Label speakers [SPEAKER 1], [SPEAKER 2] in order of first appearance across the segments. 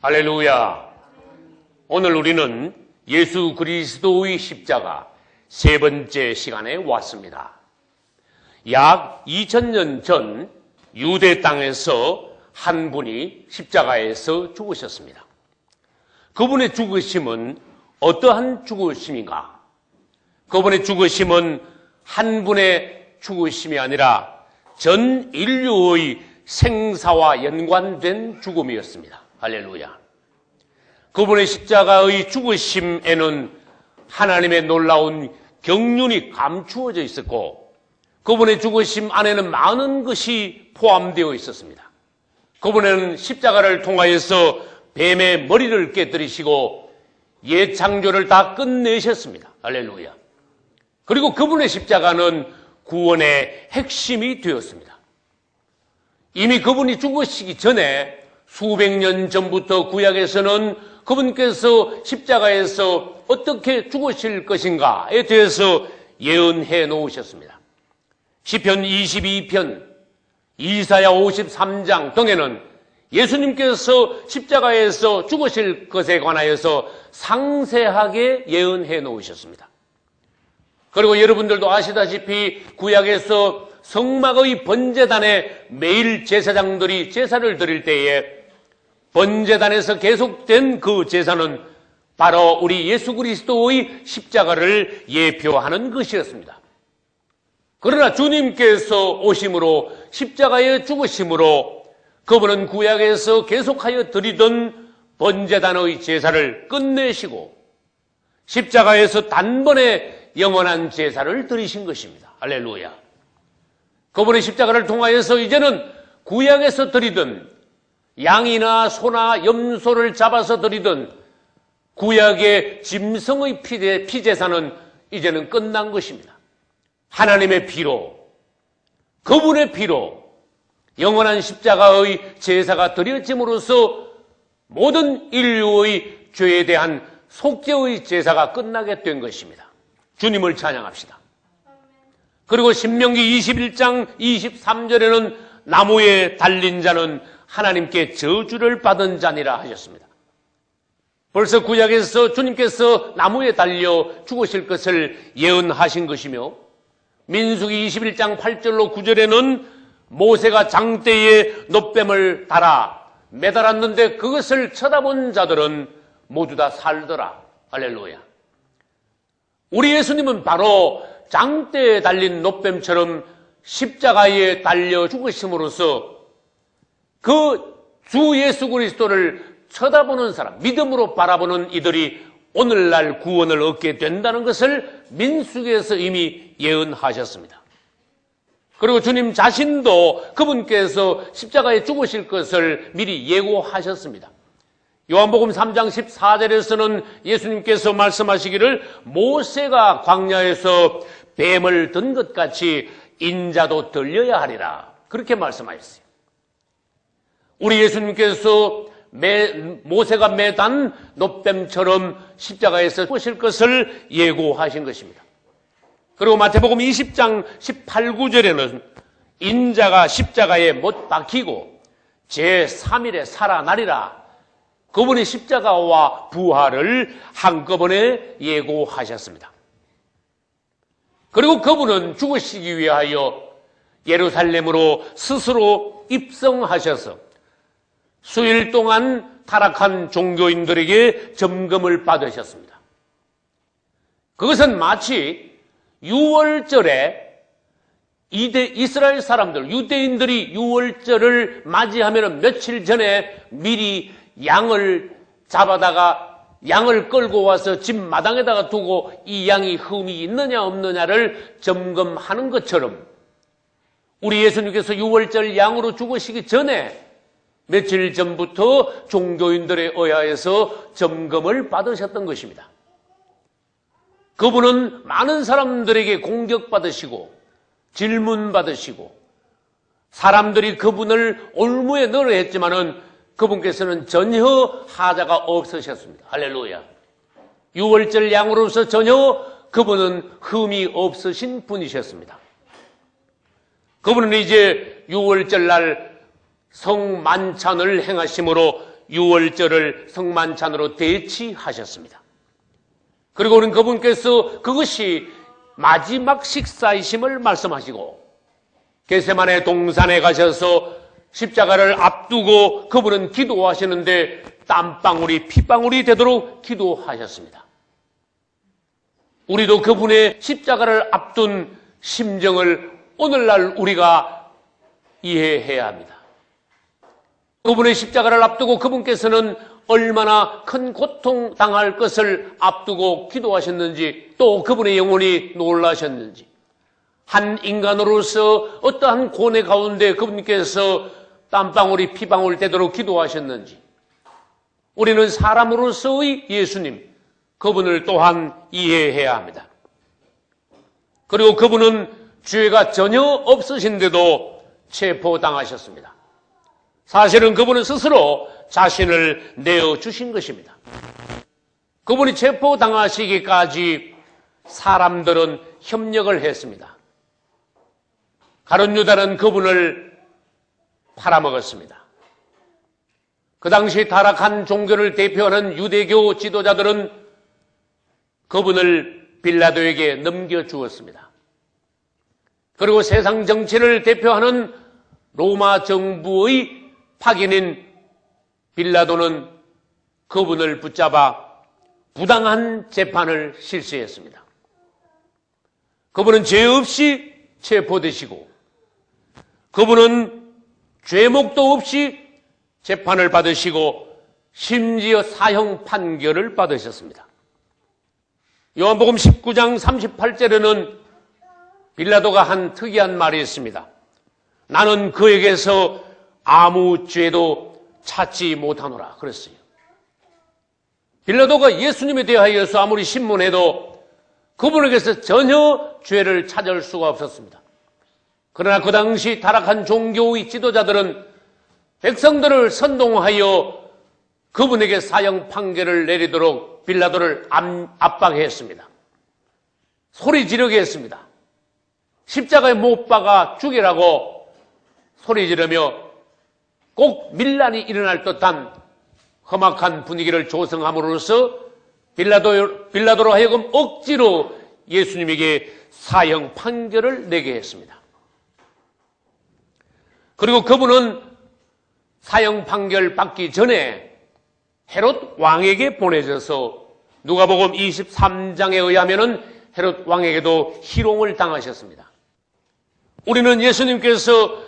[SPEAKER 1] 할렐루야. 오늘 우리는 예수 그리스도의 십자가 세 번째 시간에 왔습니다. 약 2000년 전 유대 땅에서 한 분이 십자가에서 죽으셨습니다. 그분의 죽으심은 어떠한 죽으심인가? 그분의 죽으심은 한 분의 죽으심이 아니라 전 인류의 생사와 연관된 죽음이었습니다. 할렐루야. 그분의 십자가의 죽으심에는 하나님의 놀라운 경륜이 감추어져 있었고, 그분의 죽으심 안에는 많은 것이 포함되어 있었습니다. 그분은 십자가를 통하여서 뱀의 머리를 깨뜨리시고 옛 창조를 다 끝내셨습니다. 할렐루야. 그리고 그분의 십자가는 구원의 핵심이 되었습니다. 이미 그분이 죽으시기 전에 수백 년 전부터 구약에서는 그분께서 십자가에서 어떻게 죽으실 것인가에 대해서 예언해 놓으셨습니다. 시편 22편, 이사야 53장 등에는 예수님께서 십자가에서 죽으실 것에 관하여서 상세하게 예언해 놓으셨습니다. 그리고 여러분들도 아시다시피 구약에서 성막의 번제단에 매일 제사장들이 제사를 드릴 때에 번제단에서 계속된 그 제사는 바로 우리 예수 그리스도의 십자가를 예표하는 것이었습니다. 그러나 주님께서 오심으로 십자가에 죽으심으로 그분은 구약에서 계속하여 드리던 번제단의 제사를 끝내시고 십자가에서 단번에 영원한 제사를 드리신 것입니다. 할렐루야. 그분의 십자가를 통하여서 이제는 구약에서 드리던 양이나 소나 염소를 잡아서 드리던 구약의 짐승의 피제사는 이제는 끝난 것입니다. 하나님의 피로, 그분의 피로 영원한 십자가의 제사가 드려짐으로써 모든 인류의 죄에 대한 속죄의 제사가 끝나게 된 것입니다. 주님을 찬양합시다. 그리고 신명기 21장 23절에는 나무에 달린 자는 하나님께 저주를 받은 자니라 하셨습니다. 벌써 구약에서 주님께서 나무에 달려 죽으실 것을 예언하신 것이며, 민수기 21장 8절로 9절에는 모세가 장대에 놋뱀을 달아 매달았는데 그것을 쳐다본 자들은 모두 다 살더라. 할렐루야. 우리 예수님은 바로 장대에 달린 놋뱀처럼 십자가에 달려 죽으심으로써 그 주 예수 그리스도를 쳐다보는 사람, 믿음으로 바라보는 이들이 오늘날 구원을 얻게 된다는 것을 민수기에서 이미 예언하셨습니다. 그리고 주님 자신도 그분께서 십자가에 죽으실 것을 미리 예고하셨습니다. 요한복음 3장 14절에서는 예수님께서 말씀하시기를 모세가 광야에서 뱀을 든 것 같이 인자도 들려야 하리라, 그렇게 말씀하셨어요. 우리 예수님께서 모세가 매단 놋뱀처럼 십자가에서 죽으실 것을 예고하신 것입니다. 그리고 마태복음 20장 18, 9절에는 인자가 십자가에 못 박히고 제3일에 살아나리라, 그분의 십자가와 부활을 한꺼번에 예고하셨습니다. 그리고 그분은 죽으시기 위하여 예루살렘으로 스스로 입성하셔서 수일 동안 타락한 종교인들에게 점검을 받으셨습니다. 그것은 마치 유월절에 이스라엘 사람들, 유대인들이 유월절을 맞이하면 며칠 전에 미리 양을 잡아다가 양을 끌고 와서 집 마당에다가 두고 이 양이 흠이 있느냐 없느냐를 점검하는 것처럼 우리 예수님께서 유월절 양으로 죽으시기 전에 며칠 전부터 종교인들에 의하여서 점검을 받으셨던 것입니다. 그분은 많은 사람들에게 공격받으시고 질문받으시고 사람들이 그분을 올무에 넣으려 했지만은 그분께서는 전혀 하자가 없으셨습니다. 할렐루야. 유월절 양으로서 전혀 그분은 흠이 없으신 분이셨습니다. 그분은 이제 유월절 날 성만찬을 행하심으로 유월절을 성만찬으로 대치하셨습니다. 그리고는 그분께서 그것이 마지막 식사이심을 말씀하시고 겟세마네 동산에 가셔서 십자가를 앞두고 그분은 기도하시는데 땀방울이 피방울이 되도록 기도하셨습니다. 우리도 그분의 십자가를 앞둔 심정을 오늘날 우리가 이해해야 합니다. 그분의 십자가를 앞두고 그분께서는 얼마나 큰 고통 당할 것을 앞두고 기도하셨는지, 또 그분의 영혼이 놀라셨는지, 한 인간으로서 어떠한 고뇌 가운데 그분께서 땀방울이 피방울 되도록 기도하셨는지, 우리는 사람으로서의 예수님, 그분을 또한 이해해야 합니다. 그리고 그분은 죄가 전혀 없으신데도 체포당하셨습니다. 사실은 그분은 스스로 자신을 내어주신 것입니다. 그분이 체포당하시기까지 사람들은 협력을 했습니다. 가룟 유다는 그분을 팔아먹었습니다. 그 당시 타락한 종교를 대표하는 유대교 지도자들은 그분을 빌라도에게 넘겨주었습니다. 그리고 세상 정치를 대표하는 로마 정부의 파견인 빌라도는 그분을 붙잡아 부당한 재판을 실시했습니다. 그분은 죄 없이 체포되시고 그분은 죄목도 없이 재판을 받으시고 심지어 사형 판결을 받으셨습니다. 요한복음 19장 38절에는 빌라도가 한 특이한 말이 있습니다. 나는 그에게서 아무 죄도 찾지 못하노라 그랬어요. 빌라도가 예수님에 대하여서 아무리 신문해도 그분에게서 전혀 죄를 찾을 수가 없었습니다. 그러나 그 당시 타락한 종교의 지도자들은 백성들을 선동하여 그분에게 사형 판결을 내리도록 빌라도를 압박했습니다. 소리 지르게 했습니다. 십자가에 못 박아 죽이라고 소리 지르며 꼭 밀란이 일어날 듯한 험악한 분위기를 조성함으로써 빌라도로 하여금 억지로 예수님에게 사형 판결을 내게 했습니다. 그리고 그분은 사형 판결 받기 전에 헤롯 왕에게 보내져서 누가복음 23장에 의하면은 헤롯 왕에게도 희롱을 당하셨습니다. 우리는 예수님께서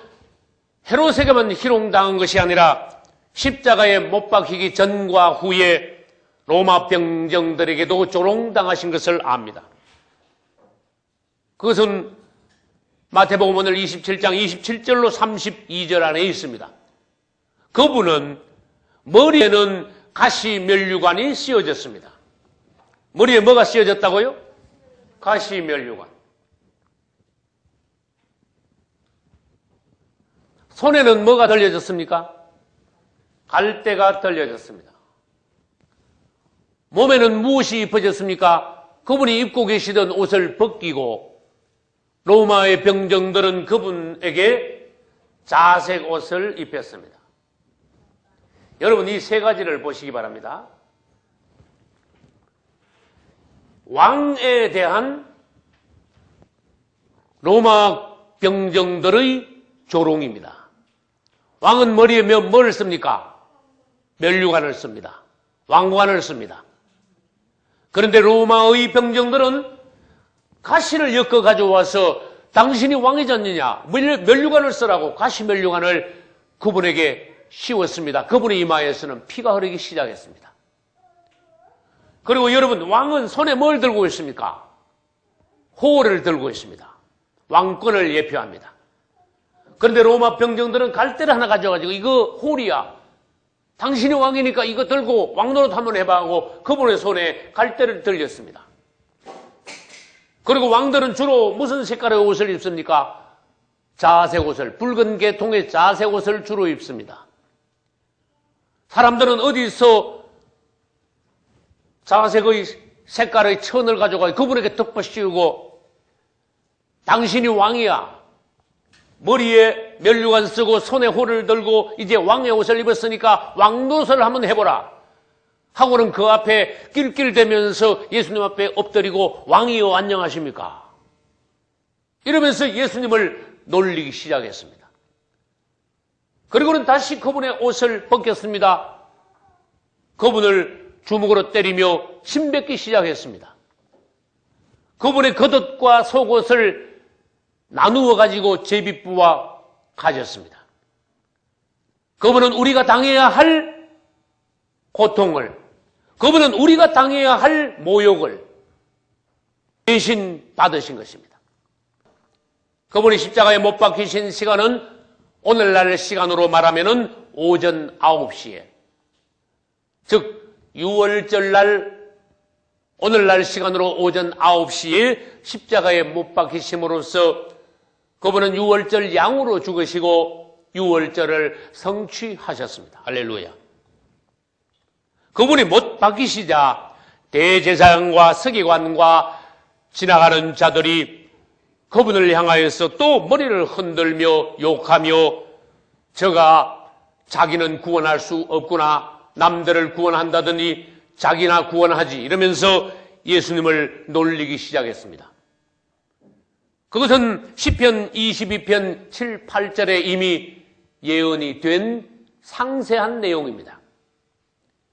[SPEAKER 1] 헤롯에게만 희롱당한 것이 아니라 십자가에 못 박히기 전과 후에 로마 병정들에게도 조롱당하신 것을 압니다. 그것은 마태복음 오늘 27장 27절로 32절 안에 있습니다. 그분은 머리에는 가시 면류관이 씌워졌습니다. 머리에 뭐가 씌워졌다고요? 가시 면류관. 손에는 뭐가 들려졌습니까? 갈대가 들려졌습니다. 몸에는 무엇이 입혀졌습니까? 그분이 입고 계시던 옷을 벗기고 로마의 병정들은 그분에게 자색 옷을 입혔습니다. 여러분, 이 세 가지를 보시기 바랍니다. 왕에 대한 로마 병정들의 조롱입니다. 왕은 머리에 뭘 씁니까? 면류관을 씁니다. 왕관을 씁니다. 그런데 로마의 병정들은 가시를 엮어 가져와서 당신이 왕이지 않느냐, 면류관을 쓰라고 가시 면류관을 그분에게 씌웠습니다. 그분의 이마에서는 피가 흐르기 시작했습니다. 그리고 여러분, 왕은 손에 뭘 들고 있습니까? 호를 들고 있습니다. 왕권을 예표합니다. 그런데 로마 병정들은 갈대를 하나 가져가지고 이거 홀이야, 당신이 왕이니까 이거 들고 왕노릇 한번 해봐 하고 그분의 손에 갈대를 들렸습니다. 그리고 왕들은 주로 무슨 색깔의 옷을 입습니까? 자색 옷을, 붉은 계통의 자색 옷을 주로 입습니다. 사람들은 어디서 자색의 색깔의 천을 가져가 그분에게 덮어 씌우고 당신이 왕이야, 머리에 면류관 쓰고 손에 호를 들고 이제 왕의 옷을 입었으니까 왕노릇을 한번 해보라 하고는 그 앞에 낄낄대면서 예수님 앞에 엎드리고 왕이여 안녕하십니까? 이러면서 예수님을 놀리기 시작했습니다. 그리고는 다시 그분의 옷을 벗겼습니다. 그분을 주먹으로 때리며 침뱉기 시작했습니다. 그분의 겉옷과 속옷을 나누어 가지고 제비부와 가졌습니다. 그분은 우리가 당해야 할 고통을, 그분은 우리가 당해야 할 모욕을 대신 받으신 것입니다. 그분이 십자가에 못 박히신 시간은 오늘날 시간으로 말하면 오전 9시에, 즉 6월절 날 오늘날 시간으로 오전 9시에 십자가에 못 박히심으로써 그분은 6월절 양으로 죽으시고 6월절을 성취하셨습니다. 할렐루야. 그분이 못 박히시자 대제사장과 서기관과 지나가는 자들이 그분을 향하여서 또 머리를 흔들며 욕하며 저가 자기는 구원할 수 없구나, 남들을 구원한다더니 자기나 구원하지, 이러면서 예수님을 놀리기 시작했습니다. 그것은 시편 22편 7, 8절에 이미 예언이 된 상세한 내용입니다.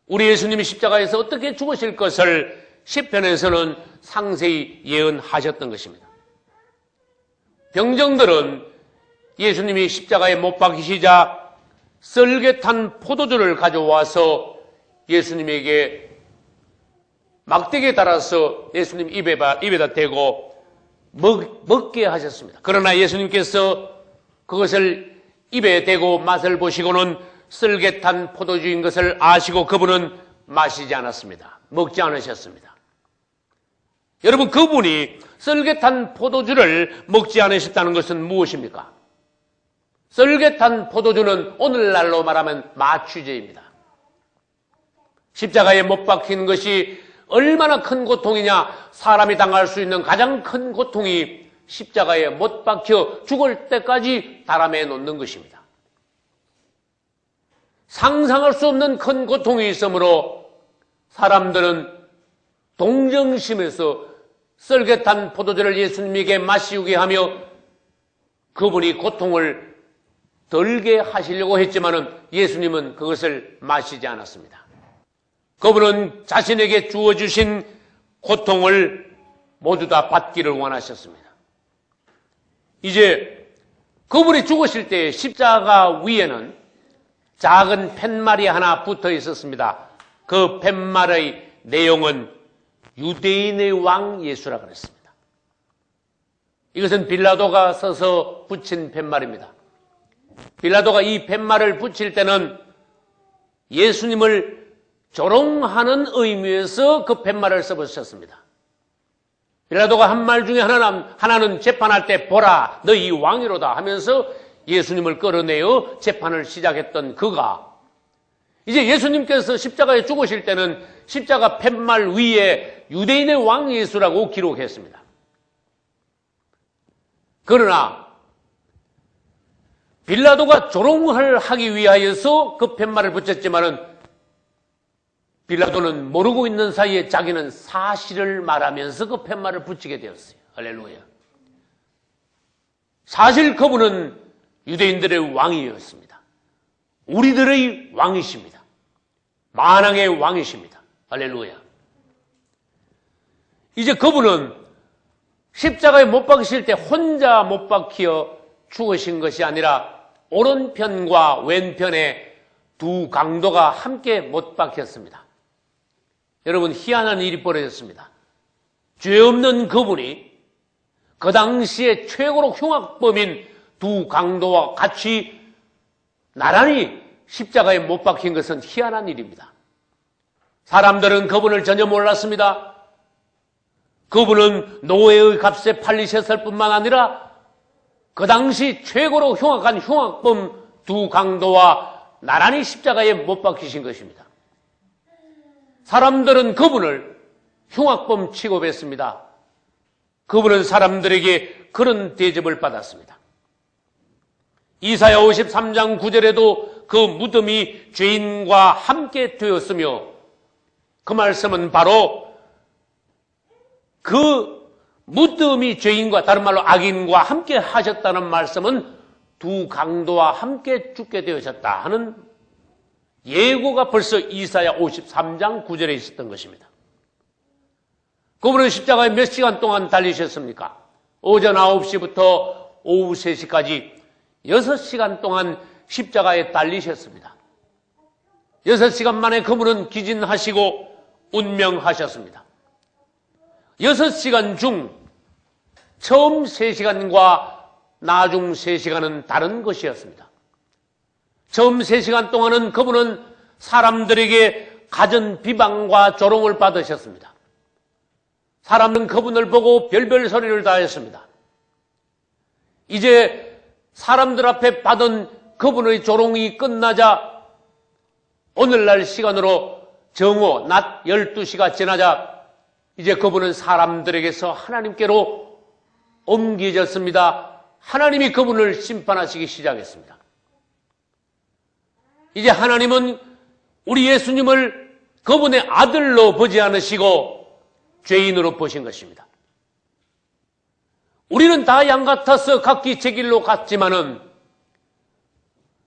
[SPEAKER 1] 우리 예수님이 십자가에서 어떻게 죽으실 것을 시편에서는 상세히 예언하셨던 것입니다. 병정들은 예수님이 십자가에 못 박히시자 썰get한 포도주를 가져와서 예수님에게 막대기에 달아서 예수님 입에다 대고 먹게 하셨습니다. 그러나 예수님께서 그것을 입에 대고 맛을 보시고는 썰get한 포도주인 것을 아시고 그분은 마시지 않았습니다. 먹지 않으셨습니다. 여러분, 그분이 썰get한 포도주를 먹지 않으셨다는 것은 무엇입니까? 썰get한 포도주는 오늘날로 말하면 마취제입니다. 십자가에 못 박힌 것이 얼마나 큰 고통이냐. 사람이 당할 수 있는 가장 큰 고통이 십자가에 못 박혀 죽을 때까지 달아매 놓는 것입니다. 상상할 수 없는 큰 고통이 있으므로 사람들은 동정심에서 썰get한 포도주를 예수님에게 마시우게 하며 그분이 고통을 덜게 하시려고 했지만은 예수님은 그것을 마시지 않았습니다. 그분은 자신에게 주어주신 고통을 모두 다 받기를 원하셨습니다. 이제 그분이 죽으실 때 십자가 위에는 작은 팻말이 하나 붙어 있었습니다. 그 팻말의 내용은 유대인의 왕 예수라 그랬습니다. 이것은 빌라도가 써서 붙인 팻말입니다. 빌라도가 이 팻말을 붙일 때는 예수님을 조롱하는 의미에서 그 팻말을 써붙였습니다. 빌라도가 한 말 중에 하나는 재판할 때 보라 너희 왕이로다 하면서 예수님을 끌어내어 재판을 시작했던 그가 이제 예수님께서 십자가에 죽으실 때는 십자가 팻말 위에 유대인의 왕 예수라고 기록했습니다. 그러나 빌라도가 조롱을 하기 위하여서 그 팻말을 붙였지만은 빌라도는 모르고 있는 사이에 자기는 사실을 말하면서 그 팻말을 붙이게 되었어요. 할렐루야. 사실 그분은 유대인들의 왕이었습니다. 우리들의 왕이십니다. 만왕의 왕이십니다. 할렐루야. 이제 그분은 십자가에 못 박히실 때 혼자 못 박혀 죽으신 것이 아니라 오른편과 왼편에 두 강도가 함께 못 박혔습니다. 여러분, 희한한 일이 벌어졌습니다. 죄 없는 그분이 그 당시에 최고로 흉악범인 두 강도와 같이 나란히 십자가에 못 박힌 것은 희한한 일입니다. 사람들은 그분을 전혀 몰랐습니다. 그분은 노예의 값에 팔리셨을 뿐만 아니라 그 당시 최고로 흉악한 흉악범 두 강도와 나란히 십자가에 못 박히신 것입니다. 사람들은 그분을 흉악범 취급했습니다. 그분은 사람들에게 그런 대접을 받았습니다. 이사야 53장 9절에도 그 무덤이 죄인과 함께 되었으며, 그 말씀은 바로 그 무덤이 죄인과, 다른 말로 악인과 함께 하셨다는 말씀은 두 강도와 함께 죽게 되셨다 하는 예고가 벌써 이사야 53장 9절에 있었던 것입니다. 그분은 십자가에 몇 시간 동안 달리셨습니까? 오전 9시부터 오후 3시까지 6시간 동안 십자가에 달리셨습니다. 6시간 만에 그분은 기진하시고 운명하셨습니다. 6시간 중 처음 3시간과 나중 3시간은 다른 것이었습니다. 처음 3시간 동안은 그분은 사람들에게 갖은 비방과 조롱을 받으셨습니다. 사람들은 그분을 보고 별별 소리를 다 했습니다. 이제 사람들 앞에 받은 그분의 조롱이 끝나자 오늘날 시간으로 정오 낮 12시가 지나자 이제 그분은 사람들에게서 하나님께로 옮겨졌습니다. 하나님이 그분을 심판하시기 시작했습니다. 이제 하나님은 우리 예수님을 그분의 아들로 보지 않으시고 죄인으로 보신 것입니다. 우리는 다 양 같아서 각기 제 길로 갔지만은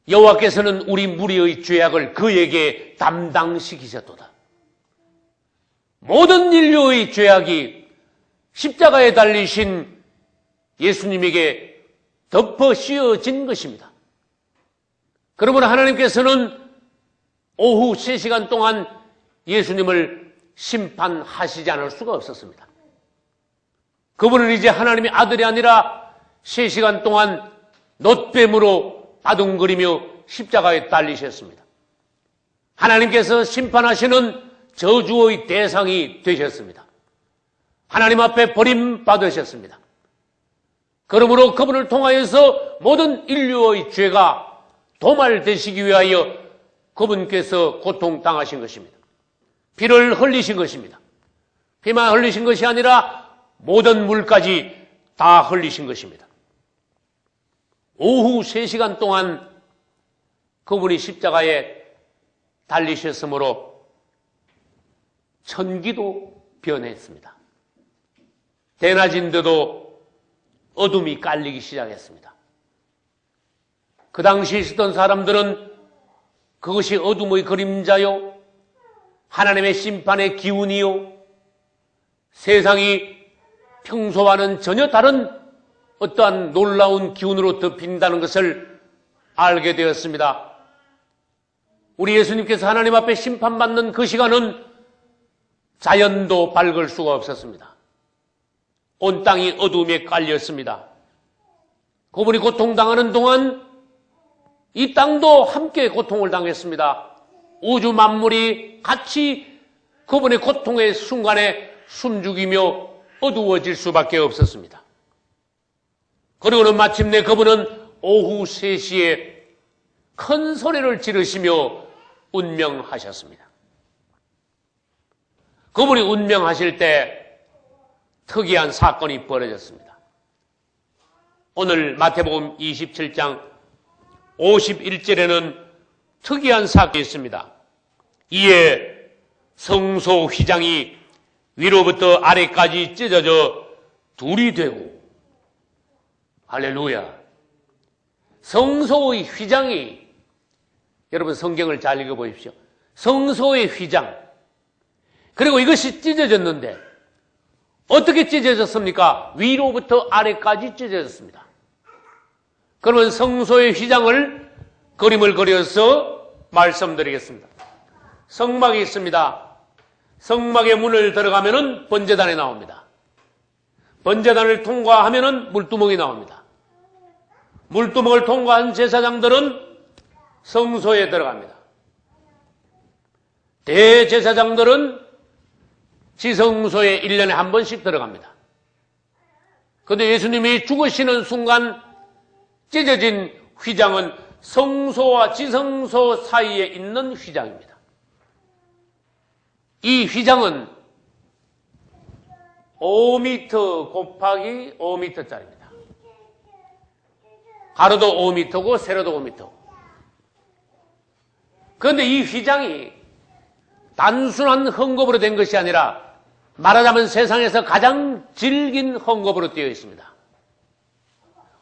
[SPEAKER 1] 여호와께서는 우리 무리의 죄악을 그에게 담당시키셨도다. 모든 인류의 죄악이 십자가에 달리신 예수님에게 덮어 씌워진 것입니다. 그러므로 하나님께서는 오후 3시간 동안 예수님을 심판하시지 않을 수가 없었습니다. 그분은 이제 하나님의 아들이 아니라 3시간 동안 놋뱀으로 바둥거리며 십자가에 달리셨습니다. 하나님께서 심판하시는 저주의 대상이 되셨습니다. 하나님 앞에 버림받으셨습니다. 그러므로 그분을 통하여서 모든 인류의 죄가 도말되시기 위하여 그분께서 고통당하신 것입니다. 피를 흘리신 것입니다. 피만 흘리신 것이 아니라 모든 물까지 다 흘리신 것입니다. 오후 3시간 동안 그분이 십자가에 달리셨으므로 천기도 변했습니다. 대낮인데도 어둠이 깔리기 시작했습니다. 그 당시 있었던 사람들은 그것이 어둠의 그림자요, 하나님의 심판의 기운이요, 세상이 평소와는 전혀 다른 어떠한 놀라운 기운으로 덮인다는 것을 알게 되었습니다. 우리 예수님께서 하나님 앞에 심판받는 그 시간은 자연도 밝을 수가 없었습니다. 온 땅이 어둠에 깔렸습니다. 그분이 고통당하는 동안 이 땅도 함께 고통을 당했습니다. 우주 만물이 같이 그분의 고통의 순간에 숨죽이며 어두워질 수밖에 없었습니다. 그리고는 마침내 그분은 오후 3시에 큰 소리를 지르시며 운명하셨습니다. 그분이 운명하실 때 특이한 사건이 벌어졌습니다. 오늘 마태복음 27장 51절에는 특이한 사건이 있습니다. 이에 성소 휘장이 위로부터 아래까지 찢어져 둘이 되고, 할렐루야. 성소의 휘장이, 여러분 성경을 잘 읽어보십시오. 성소의 휘장, 그리고 이것이 찢어졌는데 어떻게 찢어졌습니까? 위로부터 아래까지 찢어졌습니다. 그러면 성소의 휘장을 그림을 그려서 말씀드리겠습니다. 성막이 있습니다. 성막의 문을 들어가면은 번제단이 나옵니다. 번제단을 통과하면은 물두멍이 나옵니다. 물두멍을 통과한 제사장들은 성소에 들어갑니다. 대제사장들은 지성소에 1년에 한 번씩 들어갑니다. 그런데 예수님이 죽으시는 순간 찢어진 휘장은 성소와 지성소 사이에 있는 휘장입니다. 이 휘장은 5m 곱하기 5m짜리입니다. 가로도 5m고 세로도 5m고. 그런데 이 휘장이 단순한 헝겊으로 된 것이 아니라 말하자면 세상에서 가장 질긴 헝겊으로 되어 있습니다.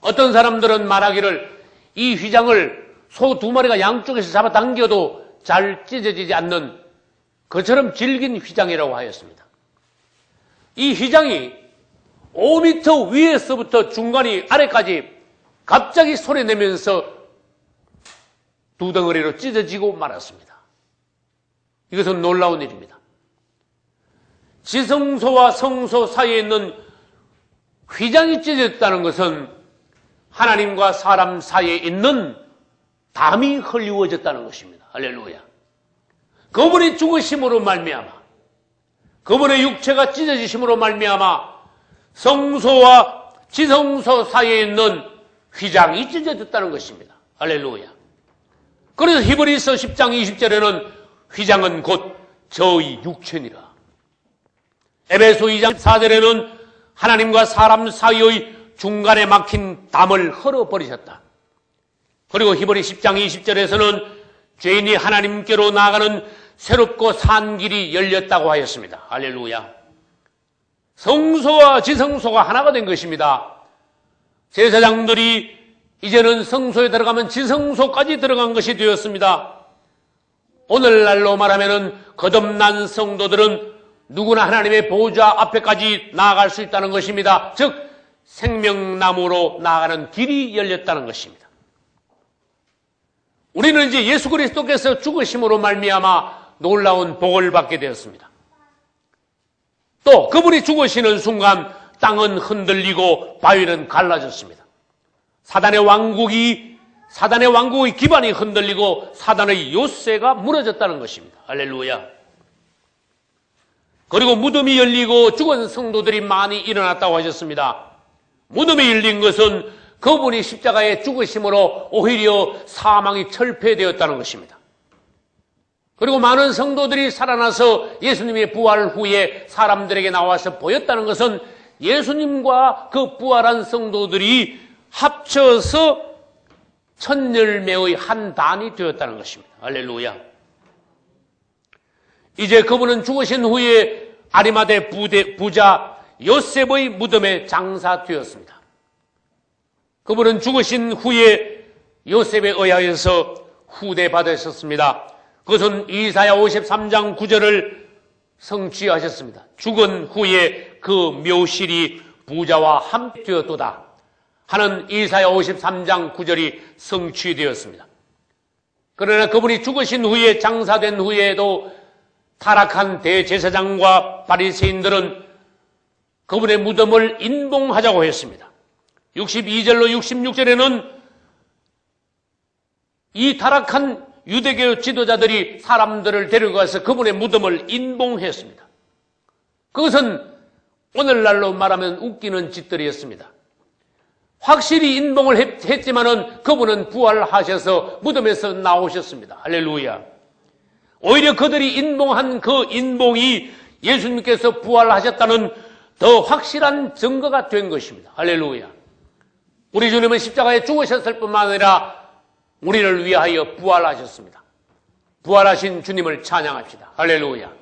[SPEAKER 1] 어떤 사람들은 말하기를 이 휘장을 소 2마리가 양쪽에서 잡아당겨도 잘 찢어지지 않는 그처럼 질긴 휘장이라고 하였습니다. 이 휘장이 5m 위에서부터 중간이 아래까지 갑자기 소리내면서 두 덩어리로 찢어지고 말았습니다. 이것은 놀라운 일입니다. 지성소와 성소 사이에 있는 휘장이 찢어졌다는 것은 하나님과 사람 사이에 있는 담이 헐리워졌다는 것입니다. 할렐루야. 그분이 죽으심으로 말미암아, 그분의 육체가 찢어지심으로 말미암아 성소와 지성소 사이에 있는 휘장이 찢어졌다는 것입니다. 할렐루야. 그래서 히브리서 10장 20절에는 휘장은 곧 저의 육체니라. 에베소 2장 4절에는 하나님과 사람 사이의 중간에 막힌 담을 헐어버리셨다. 그리고 히브리 10장 20절에서는 죄인이 하나님께로 나아가는 새롭고 산 길이 열렸다고 하였습니다. 할렐루야. 성소와 지성소가 하나가 된 것입니다. 제사장들이 이제는 성소에 들어가면 지성소까지 들어간 것이 되었습니다. 오늘날로 말하면 거듭난 성도들은 누구나 하나님의 보좌 앞에까지 나아갈 수 있다는 것입니다. 즉 생명나무로 나아가는 길이 열렸다는 것입니다. 우리는 이제 예수 그리스도께서 죽으심으로 말미암아 놀라운 복을 받게 되었습니다. 또 그분이 죽으시는 순간 땅은 흔들리고 바위는 갈라졌습니다. 사단의 왕국의 기반이 흔들리고 사단의 요새가 무너졌다는 것입니다. 할렐루야. 그리고 무덤이 열리고 죽은 성도들이 많이 일어났다고 하셨습니다. 무덤이 열린 것은 그분이 십자가에 죽으심으로 오히려 사망이 철폐되었다는 것입니다. 그리고 많은 성도들이 살아나서 예수님의 부활 후에 사람들에게 나와서 보였다는 것은 예수님과 그 부활한 성도들이 합쳐서 천열매의 한 단이 되었다는 것입니다. 할렐루야. 이제 그분은 죽으신 후에 아리마대 부자 요셉의 무덤에 장사되었습니다. 그분은 죽으신 후에 요셉에 의하여서 후대받으셨습니다. 그것은 이사야 53장 9절을 성취하셨습니다. 죽은 후에 그 묘실이 부자와 함께 되었도다 하는 이사야 53장 9절이 성취되었습니다. 그러나 그분이 죽으신 후에 장사된 후에도 타락한 대제사장과 바리새인들은 그분의 무덤을 인봉하자고 했습니다. 62절로 66절에는 이 타락한 유대교 지도자들이 사람들을 데려가서 그분의 무덤을 인봉했습니다. 그것은 오늘날로 말하면 웃기는 짓들이었습니다. 확실히 인봉을 했지만은 그분은 부활하셔서 무덤에서 나오셨습니다. 할렐루야. 오히려 그들이 인봉한 그 인봉이 예수님께서 부활하셨다는 더 확실한 증거가 된 것입니다. 할렐루야. 우리 주님은 십자가에 죽으셨을 뿐만 아니라 우리를 위하여 부활하셨습니다. 부활하신 주님을 찬양합시다. 할렐루야.